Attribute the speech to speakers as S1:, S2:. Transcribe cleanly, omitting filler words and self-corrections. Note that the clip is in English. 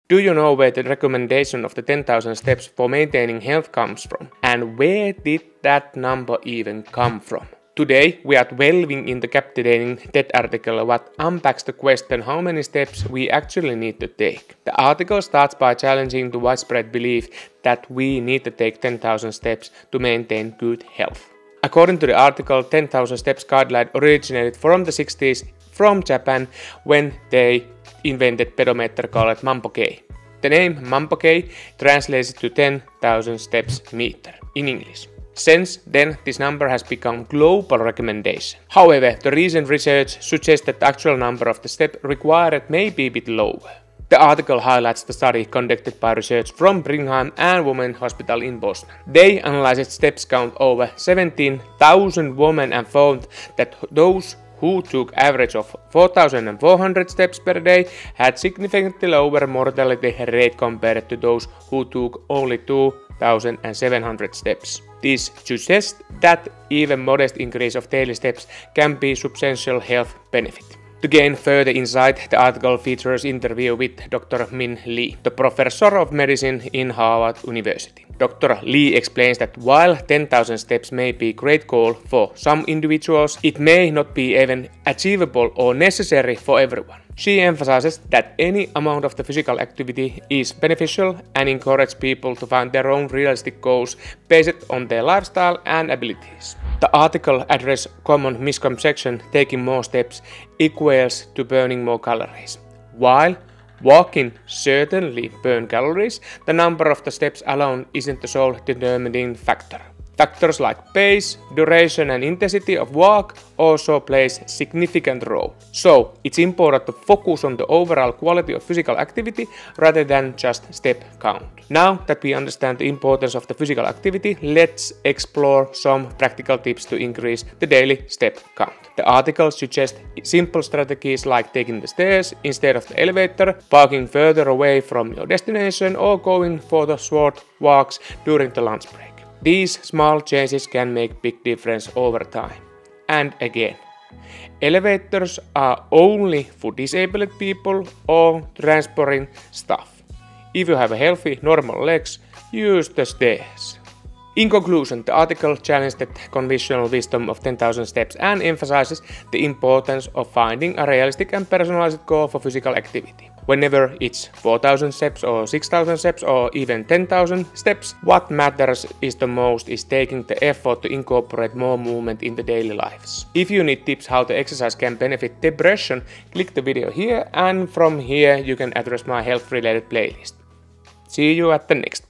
S1: Do you know where the recommendation of the 10,000 steps for maintaining health comes from? And where did that number even come from? Today we are delving in the captivating TED article that unpacks the question how many steps we actually need to take. The article starts by challenging the widespread belief that we need to take 10,000 steps to maintain good health. According to the article, 10,000 steps guideline originated from the 60s from Japan when they invented pedometer called Mampo-Kei. The name Mampo-Kei translates to 10,000 steps meter in English. Since then, this number has become global recommendation. However, the recent research suggests that the actual number of the steps required may be a bit lower. The article highlights the study conducted by research from Brigham and Women's Hospital in Boston. They analyzed steps count over 17,000 women and found that those who took average of 4,400 steps per day had significantly lower mortality rate compared to those who took only 2,700 steps. This suggests that even modest increase of daily steps can be substantial health benefit. To gain further insight, the article features interview with Dr. Min Lee, the professor of medicine in Harvard University. Dr. Lee explains that while 10,000 steps may be a great goal for some individuals, it may not be even achievable or necessary for everyone. She emphasizes that any amount of the physical activity is beneficial and encourages people to find their own realistic goals based on their lifestyle and abilities. The article addresses common misconception taking more steps equals to burning more calories. While walking certainly burns calories, the number of the steps alone isn't the sole determining factor. Factors like pace, duration and intensity of walk also plays significant role. So it's important to focus on the overall quality of physical activity rather than just step count. Now that we understand the importance of the physical activity, let's explore some practical tips to increase the daily step count. The article suggests simple strategies like taking the stairs instead of the elevator, parking further away from your destination or going for the short walks during the lunch break. These small changes can make big difference over time. And again, elevators are only for disabled people or transporting stuff. If you have a healthy, normal legs, use the stairs. In conclusion, the article challenged the conventional wisdom of 10,000 steps and emphasizes the importance of finding a realistic and personalized goal for physical activity. Whenever it's 4,000 steps or 6,000 steps or even 10,000 steps, what matters is the most is taking the effort to incorporate more movement in the daily lives. If you need tips how the exercise can benefit depression, click the video here and from here you can address my health related playlist. See you at the next one.